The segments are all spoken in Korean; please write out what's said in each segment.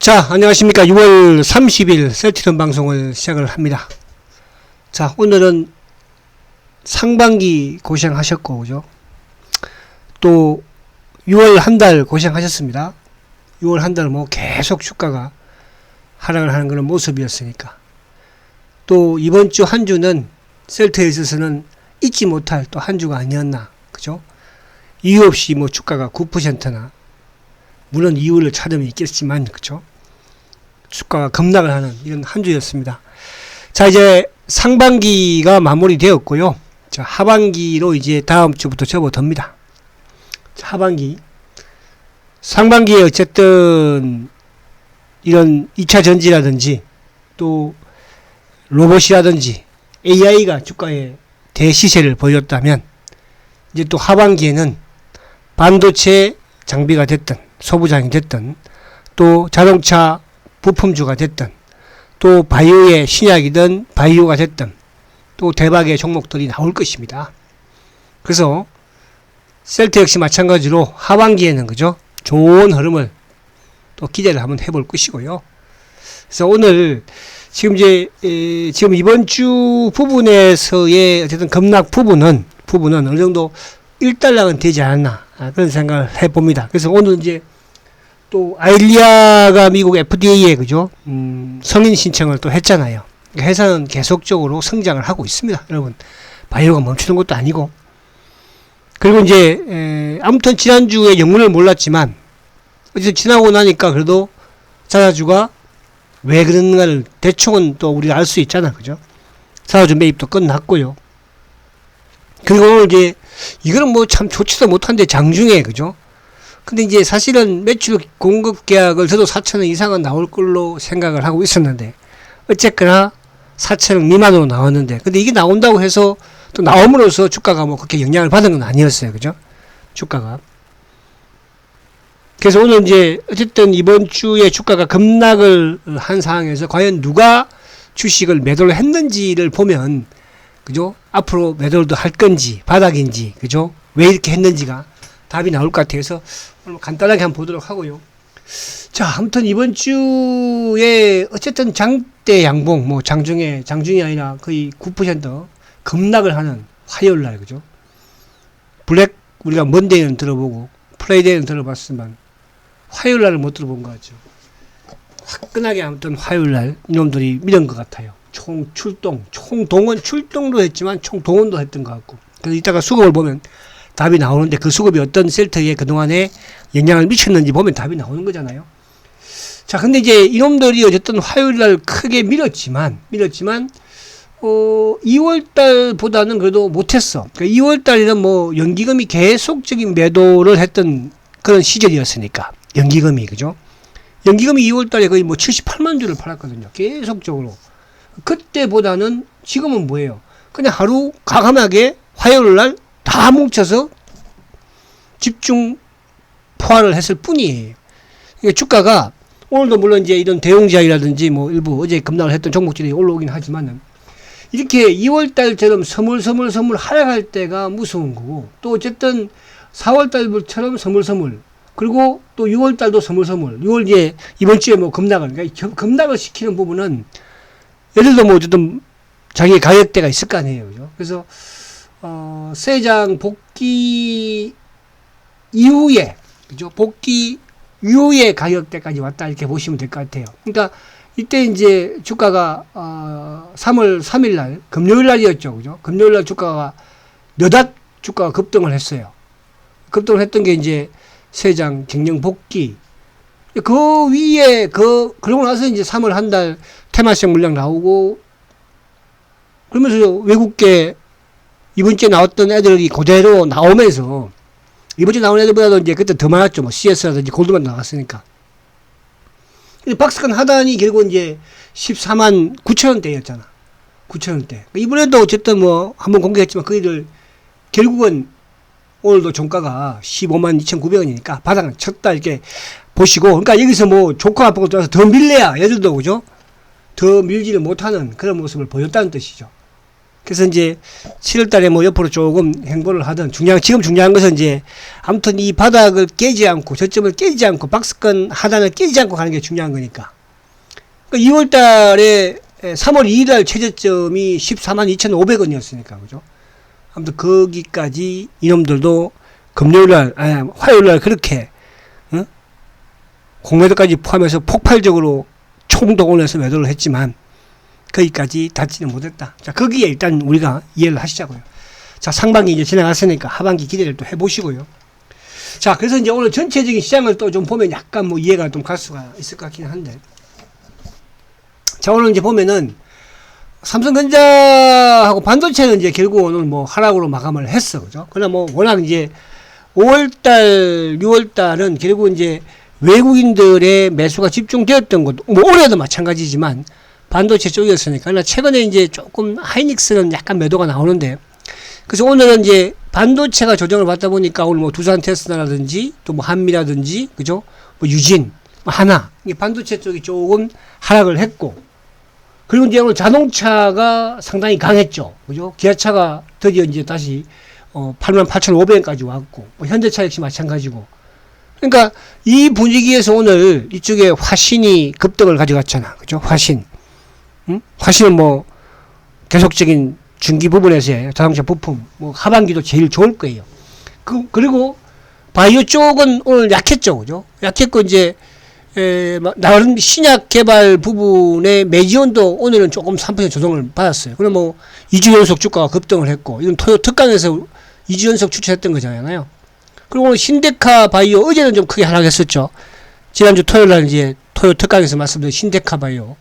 자, 안녕하십니까. 6월 30일 셀트리온 방송을 시작을 합니다. 자, 오늘은 상반기 고생하셨고, 그죠? 또 6월 한 달 고생하셨습니다. 6월 한 달 뭐 계속 주가가 하락을 하는 그런 모습이었으니까. 또 이번 주 한 주는 셀트에 있어서는 잊지 못할 또 한 주가 아니었나, 그죠? 이유 없이 뭐 주가가 9%나, 물론 이유를 찾으면 있겠지만, 그죠? 주가가 급락을 하는 이런 한 주였습니다. 자, 이제 상반기가 마무리되었고요. 자, 하반기로 이제 다음 주부터 접어듭니다. 자, 하반기. 상반기에 어쨌든 이런 2차 전지라든지 또 로봇이라든지 AI가 주가에 대시세를 보였다면 이제 또 하반기에는 반도체 장비가 됐든 소부장이 됐든 또 자동차 부품주가 됐든 또 바이오의 신약이든 바이오가 됐든 또 대박의 종목들이 나올 것입니다. 그래서 셀트 역시 마찬가지로 하반기에는 그죠? 좋은 흐름을 또 기대를 한번 해볼 것이고요. 그래서 오늘 지금 지금 이번 주 부분에서의 어쨌든 급락 부분은 어느 정도 일단락은 되지 않았나 그런 생각을 해봅니다. 그래서 오늘 이제 또 아일리아가 미국 FDA에 그죠? 승인 신청을 또 했잖아요. 회사는 계속적으로 성장을 하고 있습니다. 여러분, 바이오가 멈추는 것도 아니고. 그리고 이제 아무튼 지난주에 영문을 몰랐지만 어쨌든 지나고 나니까 그래도 자사주가 왜 그런가를 대충은 또 우리가 알 수 있잖아, 그죠? 자사주 매입도 끝났고요. 그리고 오늘 이제 이거는 뭐 참 좋지도 못한데 장중에 그죠? 근데 이제 사실은 매출 공급 계약을 저도 4천억 이상은 나올 걸로 생각을 하고 있었는데 어쨌거나 4천억 미만으로 나왔는데 근데 이게 나온다고 해서 또 나옴으로써 주가가 뭐 그렇게 영향을 받은 건 아니었어요. 그죠? 주가가. 그래서 오늘 이제 어쨌든 이번 주에 주가가 급락을 한 상황에서 과연 누가 주식을 매도를 했는지를 보면 그죠? 앞으로 매도를 할 건지 바닥인지 그죠? 왜 이렇게 했는지가 답이 나올 것 같아서 오늘 간단하게 한번 보도록 하고요. 자, 아무튼 이번 주에 어쨌든 장대 양봉, 뭐 장중이 아니라 거의 9% 급락을 하는 화요일 날, 그죠? 블랙, 우리가 먼데이는 들어보고, 프라이데이는 들어봤지만, 화요일 날을 못 들어본 것 같죠. 화끈하게 아무튼 화요일 날 이놈들이 밀은 것 같아요. 총동원 출동도 했지만 총동원도 했던 것 같고. 그래서 이따가 수급을 보면 답이 나오는데 그 수급이 어떤 셀트에 그동안에 영향을 미쳤는지 보면 답이 나오는 거잖아요. 자, 근데 이제 이놈들이 어쨌든 화요일 날 크게 밀었지만 2월달보다는 그래도 못했어. 그러니까 2월달에는 뭐 연기금이 계속적인 매도를 했던 그런 시절이었으니까 연기금이 그죠? 연기금이 2월달에 거의 뭐 78만 주를 팔았거든요. 계속적으로. 그때보다는 지금은 뭐예요? 그냥 하루 과감하게 화요일 날 다 뭉쳐서 집중 포화를 했을 뿐이에요. 그러니까 주가가 오늘도 물론 이제 이런 대용지학이라든지 뭐 일부 어제 급락을 했던 종목들이 올라오긴 하지만은 이렇게 2월달처럼 서물서물 하락할 때가 무서운 거고 또 어쨌든 4월달처럼 서물서물 그리고 또 6월달도 서물서물 6월 이제 이번 주에 뭐 그러니까 급락을 시키는 부분은 예를 들어 뭐 어쨌든 자기 가격대가 있을 거 아니에요. 그죠? 그래서 세장 복귀 이후에, 그죠? 복귀 이후에 가격대까지 왔다, 이렇게 보시면 될 것 같아요. 그러니까, 이때 이제 주가가, 3월 3일 날, 금요일 날이었죠. 그죠? 금요일 날 주가가, 몇앗 주가가 급등을 했어요. 급등을 했던 게 이제 세장 경영 복귀. 그 위에, 그러고 나서 이제 3월 한 달 테마성 물량 나오고, 그러면서 외국계, 이번 주에 나왔던 애들이 그대로 나오면서 이번 주에 나온 애들보다도 이제 그때 더 많았죠. 뭐 CS라든지 골드만 나왔으니까. 근데 박스권 하단이 결국 이제 14만 9천원대였잖아. 9천원대. 이번에도 어쨌든 뭐 한번 공개했지만 그이들 결국은 오늘도 종가가 15만 2,900원이니까 바닥을 쳤다 이렇게 보시고 그러니까 여기서 뭐 좋고 나쁘고 떠나서 더 밀래야 얘들도 그죠? 더 밀지를 못하는 그런 모습을 보였다는 뜻이죠. 그래서 이제 7월 달에 뭐 옆으로 조금 행보를 하든 지금 중요한 것은 이제 아무튼 이 바닥을 깨지 않고 저점을 깨지 않고 박스권 하단을 깨지 않고 가는 게 중요한 거니까. 그러니까 2월 달에 3월 2일 날 최저점이 142,500원이었으니까 그죠? 아무튼 거기까지 이놈들도 금요일 날, 화요일 날 그렇게 공매도까지 포함해서 폭발적으로 총동원을 해서 매도를 했지만 거기까지 닿지는 못했다. 자, 거기에 일단 우리가 이해를 하시자고요. 자, 상반기 이제 지나갔으니까 하반기 기대를 또 해보시고요. 자, 그래서 이제 오늘 전체적인 시장을 또 좀 보면 약간 뭐 이해가 좀 갈 수가 있을 것 같긴 한데. 자, 오늘 이제 보면은 삼성전자하고 반도체는 이제 결국 오늘 뭐 하락으로 마감을 했어. 그죠? 그러나 뭐 워낙 이제 5월달, 6월달은 결국 이제 외국인들의 매수가 집중되었던 것도, 뭐 올해도 마찬가지지만 반도체 쪽이었으니까. 그러나 최근에 이제 조금 하이닉스는 약간 매도가 나오는데, 그래서 오늘은 이제 반도체가 조정을 받다 보니까 오늘 뭐 두산 테스라라든지 또 뭐 한미라든지, 그죠? 뭐 유진, 뭐 하나, 이게 반도체 쪽이 조금 하락을 했고, 그리고 이제 오늘 자동차가 상당히 강했죠. 그죠? 기아차가 드디어 이제 다시 88,500원까지 왔고, 뭐 현대차 역시 마찬가지고. 그러니까 이 분위기에서 오늘 이쪽에 화신이 급등을 가져갔잖아. 그죠? 화신. 응? 화신은 뭐 계속적인 중기 부분에서의 자동차 부품, 뭐 하반기도 제일 좋을 거예요. 그리고 바이오 쪽은 오늘 약했죠. 그죠? 약했고 이제 나름 신약 개발 부분의 매지온도 오늘은 조금 3% 조정을 받았어요. 그럼 뭐 2주 연속 주가가 급등을 했고, 이건 토요 특강에서 2주 연속 추천했던 거잖아요. 그리고 오늘 신데카 바이오 어제는 좀 크게 하락했었죠. 지난주 토요일 날 이제 토요 특강에서 말씀드린 신데카 바이오.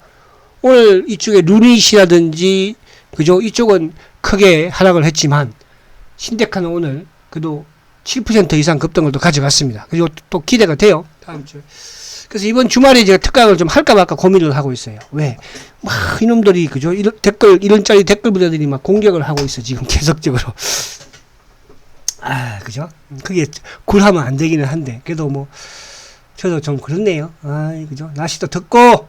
오늘 이쪽에 루닛이라든지 그죠? 이쪽은 크게 하락을 했지만 신데카는 오늘 그래도 7% 이상 급등을 또 가져갔습니다. 그리고 또 기대가 돼요. 다음 주에. 그래서 이번 주말에 제가 특강을 좀 할까 말까 고민을 하고 있어요. 왜? 막 이놈들이 그죠? 이런짜리 댓글 부자들이 막 공격을 하고 있어 지금 계속적으로. 그죠? 그게 굴하면 안 되기는 한데 그래도 뭐 저도 좀 그렇네요. 그죠? 날씨도 덥고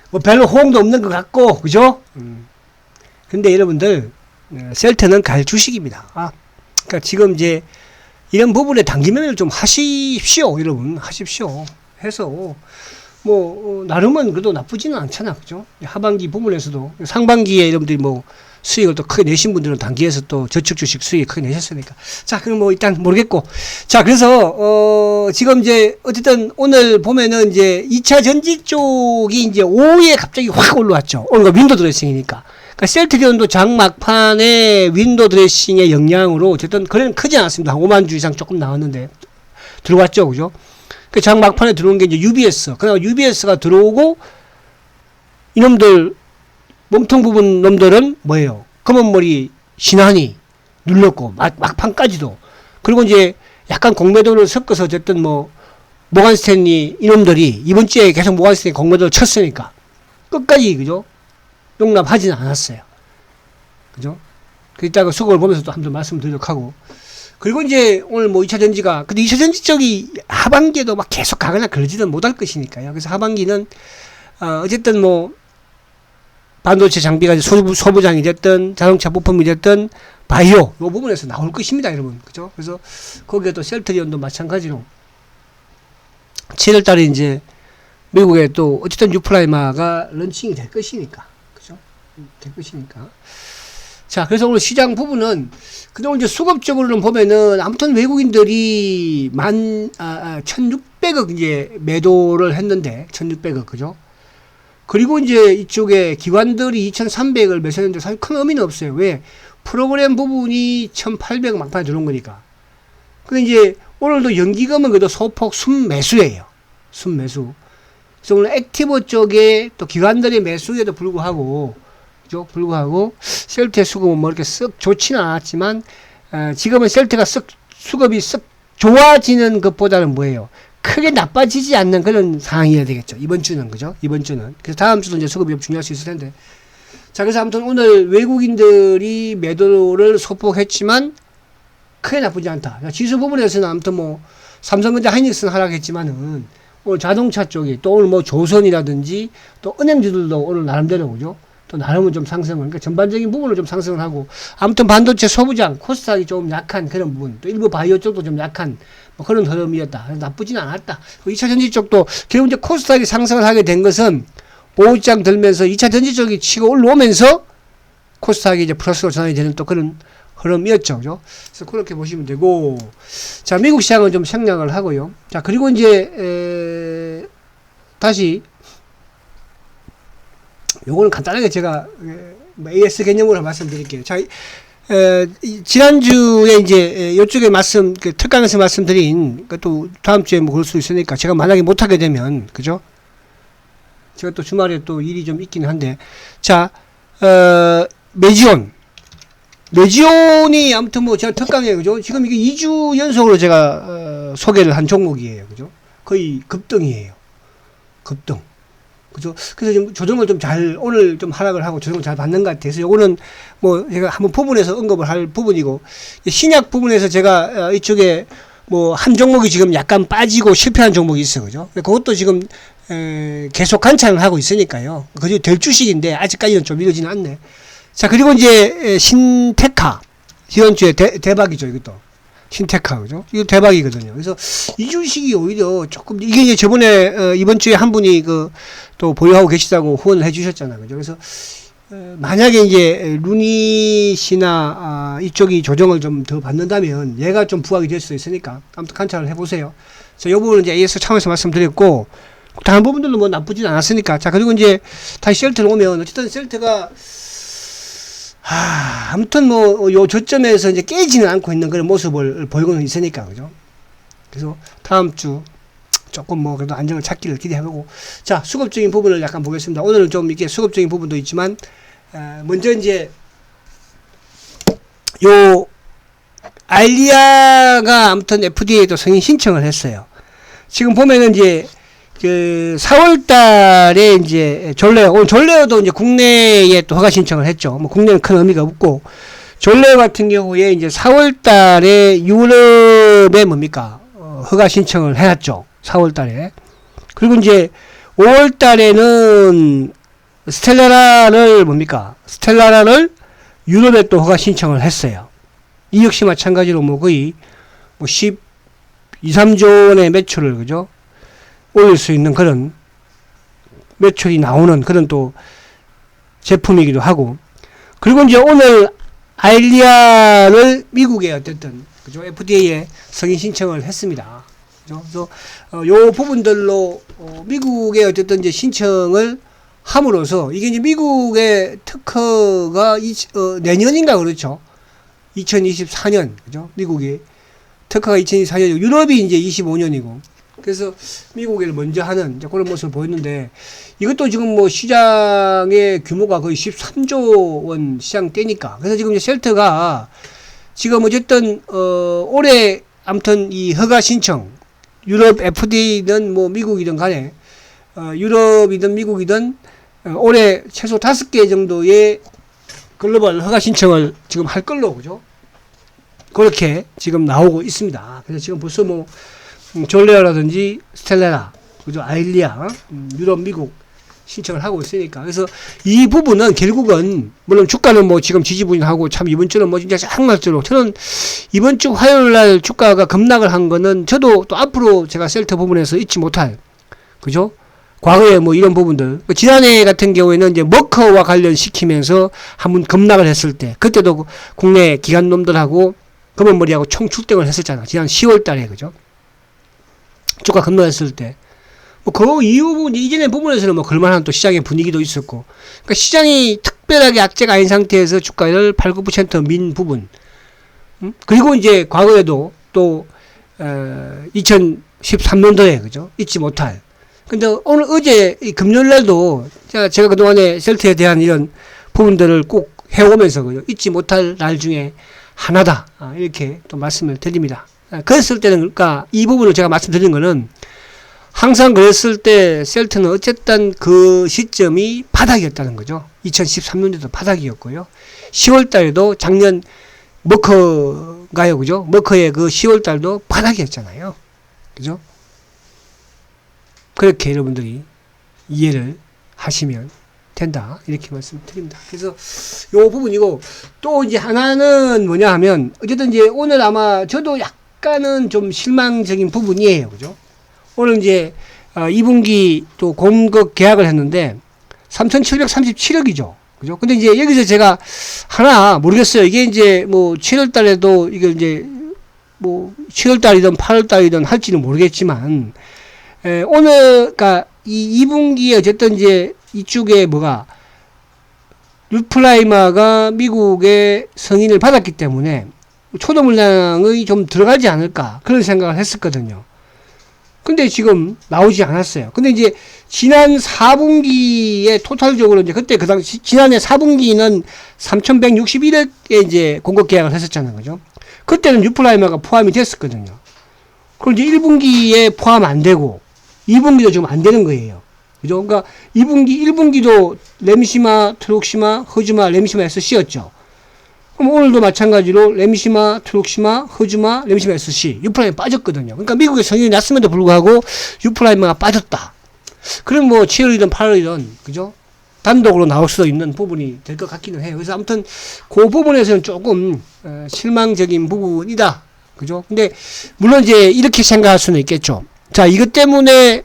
뭐 별로 호응도 없는 것 같고 그죠? 근데 여러분들 셀트는 갈 주식입니다. 그러니까 지금 이제 이런 부분에 단기매매를 좀 하십시오. 여러분 하십시오. 해서 뭐 나름은 그래도 나쁘지는 않잖아. 그죠? 하반기 부분에서도 상반기에 여러분들이 뭐 수익을 또 크게 내신 분들은 단기에서 또 저축 주식 수익 크게 내셨으니까. 자, 그럼 뭐 일단 모르겠고. 자, 그래서 지금 이제 어쨌든 오늘 보면은 이제 2차 전지 쪽이 이제 오후에 갑자기 확 올라왔죠. 오늘 윈도우 드레싱이니까. 그러니까 셀트리온도 장 막판에 윈도우 드레싱의 영향으로 어쨌든 거래는 크지 않았습니다. 한 5만 주 이상 조금 나왔는데 들어왔죠. 그죠? 그 장 막판에 들어온 게 이제 UBS. 그러나 UBS가 들어오고 이놈들 몸통 부분 놈들은 뭐예요? 검은머리 신한이 눌렀고 막판까지도. 그리고 이제 약간 공매도를 섞어서 어쨌든 뭐 모간스탠리 이놈들이 이번 주에 계속 모간스탠리 공매도를 쳤으니까 끝까지 그죠? 용납하지는 않았어요. 그죠? 이따가 수급을 보면서도 한번 말씀드리도록 하고. 그리고 이제 오늘 뭐 2차 전지가, 근데 2차 전지 쪽이 하반기에도 막 계속 가거나 그러지는 못할 것이니까요. 그래서 하반기는, 어쨌든 뭐, 반도체 장비가 소부장이 됐든, 자동차 부품이 됐든, 바이오, 요 부분에서 나올 것입니다, 여러분. 그죠? 그래서 거기에 또 셀트리온도 마찬가지로 7월 달에 이제 미국에 또 어쨌든 유플라이마가 런칭이 될 것이니까. 그죠? 될 것이니까. 자, 그래서 오늘 시장 부분은, 근데 오늘 이제 수급적으로는 보면은, 아무튼 외국인들이 1,600억 이제 매도를 했는데, 1,600억, 그죠? 그리고 이제 이쪽에 기관들이 2,300을 매수했는데 사실 큰 의미는 없어요. 왜? 프로그램 부분이 1,800억 막판에 들어온 거니까. 근데 이제 오늘도 연기금은 그래도 소폭 순매수예요. 순매수. 그래서 오늘 액티브 쪽에 또 기관들의 매수에도 불구하고, 그죠? 불구하고 셀트의 수급은 뭐 이렇게 썩 좋지는 않았지만 지금은 셀트가 수급이 썩 좋아지는 것보다는 뭐예요? 크게 나빠지지 않는 그런 상황이어야 되겠죠. 이번 주는 그죠? 이번 주는. 그래서 다음 주도 이제 수급이 좀 중요할 수 있을 텐데. 자, 그래서 아무튼 오늘 외국인들이 매도를 소폭했지만 크게 나쁘지 않다. 지수 부분에서는 아무튼 뭐 삼성전자 하이닉스는 하락했지만은 오늘 자동차 쪽이 또 오늘 뭐 조선이라든지 또 은행주들도 오늘 나름대로 그죠? 또 나름은 좀 상승을, 그러니까 전반적인 부분을 좀 상승을 하고, 아무튼 반도체 소부장, 코스닥이 좀 약한 그런 부분, 또 일부 바이오 쪽도 좀 약한 뭐 그런 흐름이었다. 나쁘진 않았다. 2차 전지 쪽도 결국 이제 코스닥이 상승을 하게 된 것은 보호장 들면서 2차 전지 쪽이 치고 올라오면서 코스닥이 이제 플러스로 전환이 되는 또 그런 흐름이었죠. 그죠? 그래서 그렇게 보시면 되고, 자, 미국 시장은 좀 생략을 하고요. 자, 그리고 이제, 다시, 요거는 간단하게 제가, AS 개념으로 말씀드릴게요. 자, 지난주에 이제, 요쪽에 특강에서 말씀드린, 또 다음 주에 뭐 그럴 수 있으니까, 제가 만약에 못하게 되면, 그죠? 제가 또 주말에 또 일이 좀 있긴 한데, 자, 메지온이 아무튼 뭐 제가 특강이에요. 그죠? 지금 이게 2주 연속으로 제가 소개를 한 종목이에요. 그죠? 거의 급등이에요. 급등. 그죠? 그래서 지금 조정을 좀 오늘 좀 하락을 하고 조정을 잘 받는 것 같아서 요거는 뭐 제가 한번 부분에서 언급을 할 부분이고, 신약 부분에서 제가 이쪽에 뭐 한 종목이 지금 약간 빠지고 실패한 종목이 있어요. 그죠? 그것도 지금 계속 관찰을 하고 있으니까요. 그게 될 주식인데 아직까지는 좀 이러지는 않네. 자, 그리고 이제 신테카 이번 주에 대박이죠. 이것도 신테카, 그죠? 이거 대박이거든요. 그래서 이 주식이 오히려 조금, 이게 이제 저번에 이번 주에 한 분이 또 보유하고 계시다고 후원을 해주셨잖아요. 그죠? 그래서 만약에 이제 루닛이나 이쪽이 조정을 좀 더 받는다면 얘가 좀 부각이 될 수 있으니까 아무튼 관찰을 해보세요. 그래서 이 부분은 이제 AS 차원에서 말씀드렸고, 다른 부분들도 뭐 나쁘진 않았으니까. 자, 그리고 이제 다시 셀트로 오면, 어쨌든 셀트가 아무튼 뭐 요 저점에서 이제 깨지는 않고 있는 그런 모습을 보이고는 있으니까, 그죠? 그래서 다음 주 조금 뭐 그래도 안정을 찾기를 기대해보고, 자, 수급적인 부분을 약간 보겠습니다. 오늘은 좀 이게 수급적인 부분도 있지만, 먼저 이제 요 알리아가 아무튼 FDA에도 승인 신청을 했어요. 지금 보면은 이제 4월 달에 이제 오늘 졸레오도 이제 국내에 또 허가 신청을 했죠. 뭐 국내는 큰 의미가 없고, 졸레오 같은 경우에 이제 4월 달에 유럽에 허가 신청을 해놨죠. 4월 달에. 그리고 이제 5월 달에는 스텔라라를 유럽에 또 허가 신청을 했어요. 이 역시 마찬가지로 뭐 거의 뭐 3조 원의 매출을, 그죠? 올릴 수 있는 그런 매출이 나오는 그런 또 제품이기도 하고, 그리고 이제 오늘 알리아를 미국에 어쨌든, 그죠? FDA에 승인 신청을 했습니다. 그죠? 그래서 요 부분들로 미국에 어쨌든 이제 신청을 함으로써, 이게 이제 미국의 특허가 내년인가 그렇죠? 2024년, 그죠? 미국이 특허가 2024년이고 유럽이 이제 25년이고, 그래서 미국을 먼저 하는 그런 모습을 보였는데, 이것도 지금 뭐 시장의 규모가 거의 13조 원 시장대니까. 그래서 지금 이제 셀트가 지금 어쨌든 올해 아무튼 이 허가 신청, 유럽 FDA든 뭐 미국이든 간에 유럽이든 미국이든 올해 최소 5개 정도의 글로벌 허가 신청을 지금 할 걸로, 그죠? 그렇게 지금 나오고 있습니다. 그래서 지금 벌써 뭐 졸레아라든지 스텔라라, 그죠? 아일리아, 유럽, 미국 신청을 하고 있으니까. 그래서 이 부분은 결국은, 물론 주가는 뭐 지금 지지부진하고, 참 이번 주는 뭐 진짜 장날처럼, 저는 이번 주 화요일 날 주가가 급락을 한 거는 저도 또 앞으로 제가 셀터 부분에서 잊지 못할, 그죠? 과거에 뭐 이런 부분들, 지난해 같은 경우에는 이제 머커와 관련시키면서 한번 급락을 했을 때, 그때도 국내 기관 놈들하고 검은머리하고 총 출동을 했었잖아. 지난 10월 달에, 그죠? 주가 급락했을 때. 뭐 그 이후 이전의 부분에서는 뭐 그럴만한 또 시장의 분위기도 있었고, 그러니까 시장이 특별하게 악재가 아닌 상태에서 주가를 8, 9% 민 부분. 그리고 이제 과거에도 또 2013년도에, 그죠? 잊지 못할. 근데 어제 이 금요일 날도 제가 그동안에 셀트에 대한 이런 부분들을 꼭 해오면서, 그죠? 잊지 못할 날 중에 하나다. 이렇게 또 말씀을 드립니다. 그랬을 때는, 그러니까 이 부분을 제가 말씀드린 거는, 항상 그랬을 때 셀트는 어쨌든 그 시점이 바닥이었다는 거죠. 2013년도도 바닥이었고요. 10월 달에도 작년 머커가요, 그죠? 머커의 그 10월 달도 바닥이었잖아요. 그죠? 그렇게 여러분들이 이해를 하시면 된다. 이렇게 말씀드립니다. 그래서 요 부분이고, 또 이제 하나는 뭐냐 하면, 어쨌든 이제 오늘 아마 저도 약간은 좀 실망적인 부분이에요. 그죠? 오늘 이제 2분기 또 공급 계약을 했는데 3,737억이죠. 그죠? 근데 이제 여기서 제가 하나 모르겠어요. 이게 이제 뭐 7월 달에도 이게 이제 뭐 7월 달이든 8월 달이든 할지는 모르겠지만, 오늘, 그니까 이 2분기에 어쨌든 이제 이쪽에 뭐가 루플라이마가 미국의 승인을 받았기 때문에 초도 물량이 좀 들어가지 않을까 그런 생각을 했었거든요. 근데 지금 나오지 않았어요. 근데 이제 지난 4분기에 토탈적으로 이제 그때 그 당시 지난해 4분기는 3,161억에 이제 공급 계약을 했었잖아요. 그죠? 그때는 뉴플라이머가 포함이 됐었거든요. 그럼 이제 1분기에 포함 안 되고 2분기도 지금 안 되는 거예요. 그죠? 그러니까 2분기, 1분기도 램시마, 트룩시마, 허즈마, 램시마 SC였죠. 그럼 오늘도 마찬가지로 램시마, 트룩시마, 허즈마, 램시마 SC, 유프라임이 빠졌거든요. 그러니까 미국의 성인이 났음에도 불구하고 유프라임가 빠졌다. 그럼 뭐 7월이든 8월이든, 그죠? 단독으로 나올 수도 있는 부분이 될 것 같기는 해요. 그래서 아무튼 그 부분에서는 조금 실망적인 부분이다. 그죠? 근데 물론 이제 이렇게 생각할 수는 있겠죠. 자, 이것 때문에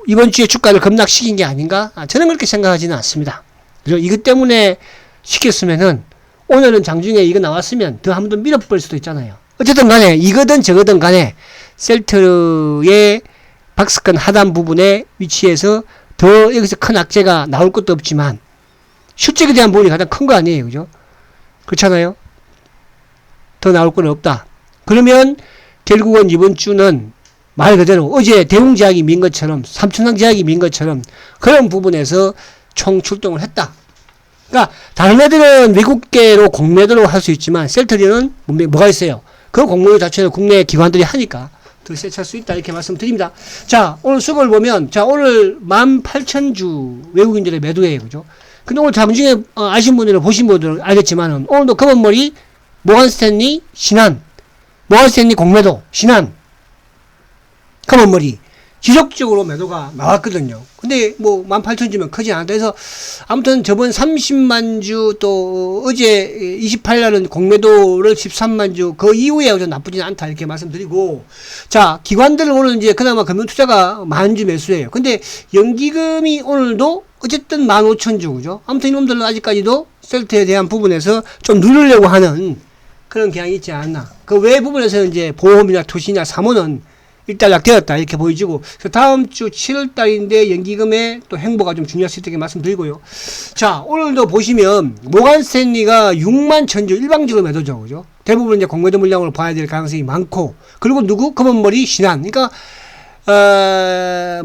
이번 주에 주가를 급락시킨 게 아닌가? 저는 그렇게 생각하지는 않습니다. 그죠? 이것 때문에 시켰으면은 오늘은 장중에 이거 나왔으면 더 한 번 밀어버릴 수도 있잖아요. 어쨌든 간에 이거든 저거든 간에 셀트의 박스권 하단 부분에 위치해서 더 여기서 큰 악재가 나올 것도 없지만 실적에 대한 부분이 가장 큰 거 아니에요. 그죠? 그렇잖아요. 더 나올 건 없다. 그러면 결국은 이번 주는 말 그대로 어제 대웅제약이 민 것처럼 삼천왕제약이 민 것처럼 그런 부분에서 총 출동을 했다. 그러니까 다른 애들은 외국계로 공매도로 할 수 있지만 셀트리는 뭐가 있어요? 그 공매도 자체는 국내 기관들이 하니까 더 세차할 수 있다 이렇게 말씀드립니다. 자, 오늘 수급을 보면 자 오늘 18,000주 외국인들의 매도예요. 그죠? 근데 오늘 장중에 아신 분들은 보신 분들은 알겠지만은 오늘도 검은머리 모건스탠리 신한 모건스탠리 공매도 신한 검은머리 지속적으로 매도가 나왔거든요. 근데 뭐 18,000주면 크지 않다 해서 아무튼 저번 30만 주 또 어제 28날은 공매도를 13만 주 그 이후에 나쁘진 않다 이렇게 말씀드리고 자 기관들은 오늘 이제 그나마 금융투자가 10,000주 매수예요. 근데 연기금이 오늘도 어쨌든 15,000주 그죠? 아무튼 이놈들은 아직까지도 셀트에 대한 부분에서 좀 누르려고 하는 그런 경향이 있지 않나. 그 외 부분에서는 이제 보험이나 투시나 사모는 일단락되었다 이렇게 보여지고 그래서 다음 주 7월달인데 연기금의 또 행보가 좀 중요할 수 있다고 말씀드리고요. 자 오늘도 보시면 모건스탠리가 61,000주 일방적으로 매도죠. 그죠? 대부분 이제 공매도 물량으로 봐야 될 가능성이 많고 그리고 누구? 검은머리 신한 그러니까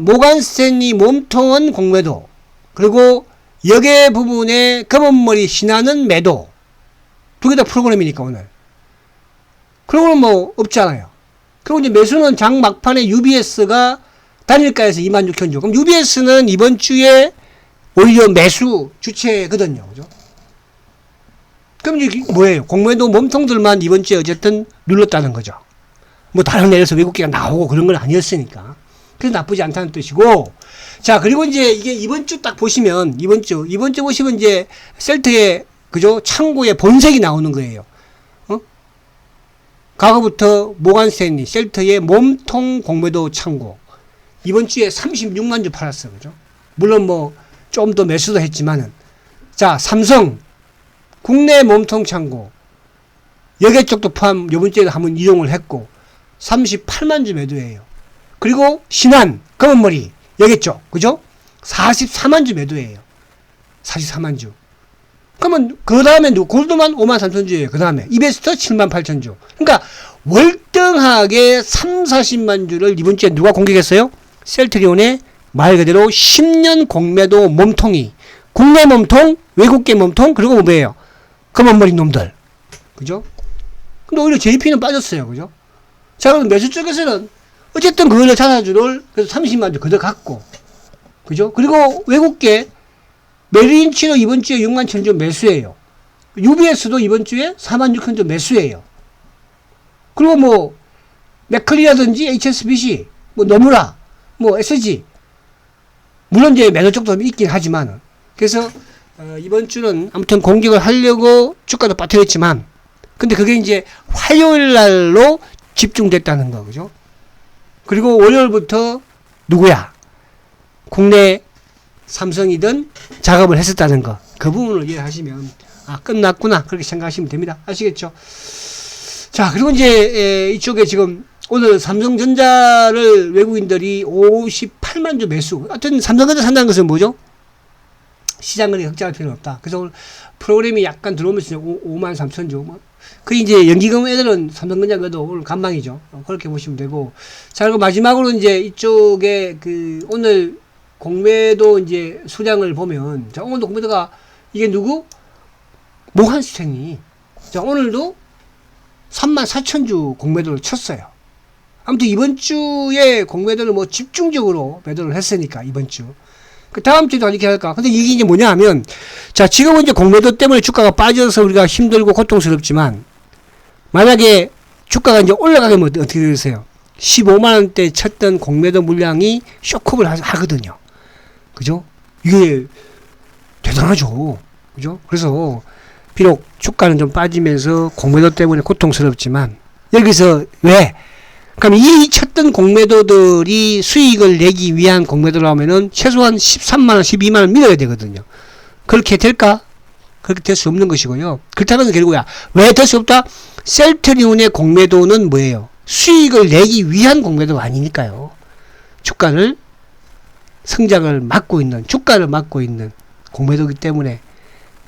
모건스탠리 몸통은 공매도 그리고 역의 부분에 검은머리 신한은 매도 두 개 다 프로그램이니까 오늘 그러고는 뭐 없잖아요. 그리고 이제 매수는 장 막판에 UBS가 단일가에서 26,000주. 그럼 UBS는 이번 주에 오히려 매수 주체거든요. 그죠? 그럼 이게 뭐예요? 공매도 몸통들만 이번 주에 어쨌든 눌렀다는 거죠. 뭐 다른 애에서 외국계가 나오고 그런 건 아니었으니까. 그래서 나쁘지 않다는 뜻이고. 자, 그리고 이제 이게 이번 주 딱 보시면, 이번 주 보시면 이제 셀트의, 그죠? 창고에 본색이 나오는 거예요. 과거부터 모건스탠리, 셀트의 몸통 공매도 창고. 이번 주에 36만 주 팔았어. 그죠? 물론 뭐, 좀 더 매수도 했지만은. 자, 삼성, 국내 몸통 창고. 여객 쪽도 포함, 요번 주에 한번 이용을 했고, 38만 주 매도예요. 그리고 신한, 검은머리, 여객 쪽. 그죠? 44만 주 매도예요. 44만 주. 그러면 그 다음에 누구? 골드만 53,000주예요. 그 다음에 이베스터 78,000주. 그러니까 월등하게 30-40만 주를 이번 주에 누가 공격했어요? 셀트리온의 말 그대로 10년 공매도 몸통이 국내 몸통, 외국계 몸통 그리고 뭐예요? 검은머리 놈들. 그죠? 근데 오히려 JP는 빠졌어요. 그죠? 자 그럼 매수 쪽에서는 어쨌든 그걸로 찾아주를 그래서 30만 주 그대로 갖고 그죠? 그리고 외국계 메리린치도 이번 주에 61,000주 매수예요. UBS도 이번 주에 46,000주 매수예요. 그리고 뭐 맥클리라든지 HSBC, 뭐 너무라, 뭐 SG 물론 이제 매도 쪽도 있긴 하지만 그래서 이번 주는 아무튼 공격을 하려고 주가도 빠뜨렸지만 근데 그게 이제 화요일 날로 집중됐다는 거, 그죠? 그리고 월요일부터 누구야? 국내 삼성이든 작업을 했었다는 거. 그 부분을 이해하시면 아, 끝났구나. 그렇게 생각하시면 됩니다. 아시겠죠? 자, 그리고 이제 이쪽에 지금 오늘 삼성전자를 외국인들이 58만 주 매수. 하여튼 삼성전자 산다는 것은 뭐죠? 시장을 걱정할 필요는 없다. 그래서 오늘 프로그램이 약간 들어오면서 5만 3천 주. 그 이제 연기금 애들은 삼성전자 그래도 오늘 간방이죠. 그렇게 보시면 되고. 자, 그리고 마지막으로 이제 이쪽에 그 오늘 공매도 이제 수량을 보면, 자, 오늘도 공매도가 이게 누구? 모한스탱이. 자, 오늘도 3만 4천 주 공매도를 쳤어요. 아무튼 이번 주에 공매도를 뭐 집중적으로 매도를 했으니까 이번 주. 그 다음 주도 이렇게 할까? 근데 이게 이제 뭐냐 하면, 자, 지금은 이제 공매도 때문에 주가가 빠져서 우리가 힘들고 고통스럽지만, 만약에 주가가 이제 올라가면 어떻게 되세요? 15만원대 쳤던 공매도 물량이 쇼크업을 하거든요. 그죠? 이게 대단하죠. 그죠? 그래서, 비록 주가는 좀 빠지면서 공매도 때문에 고통스럽지만, 여기서 왜? 그럼 이 쳤던 공매도들이 수익을 내기 위한 공매도를 하면은 최소한 13만원, 12만원 밀어야 되거든요. 그렇게 될까? 그렇게 될 수 없는 것이고요. 그렇다면 결국야. 왜 될 수 없다? 셀트리온의 공매도는 뭐예요? 수익을 내기 위한 공매도가 아니니까요. 주가를, 성장을 막고 있는, 주가를 막고 있는 공매도이기 때문에.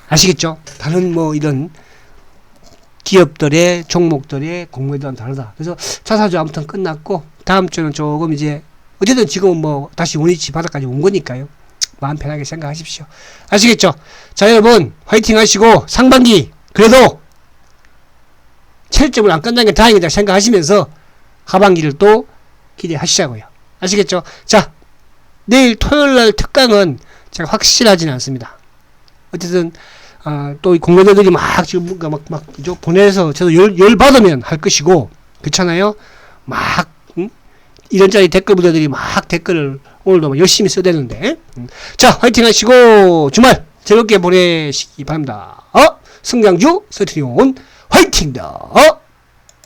아시겠죠? 다른 뭐 이런 기업들의 종목들의 공매도는 다르다. 그래서 자사주 아무튼 끝났고 다음 주는 조금 이제 어쨌든 지금은 뭐 다시 원위치 바닥까지 온 거니까요. 마음 편하게 생각하십시오. 아시겠죠? 자, 여러분 화이팅 하시고 상반기 그래도 체력적으로 안 끝난 게 다행이다 생각하시면서 하반기를 또 기대하시자고요. 아시겠죠? 자, 내일 토요일날 특강은 제가 확실하지는 않습니다. 어쨌든 또 이 공매도들이 막 지금 막 그죠? 보내서 저도 열 받으면 할 것이고 그렇잖아요. 막 이런저런 댓글 부대들이 막 댓글을 오늘도 막 열심히 써대는데 자 화이팅 하시고 주말 즐겁게 보내시기 바랍니다. 성장주 셀트리온 화이팅다.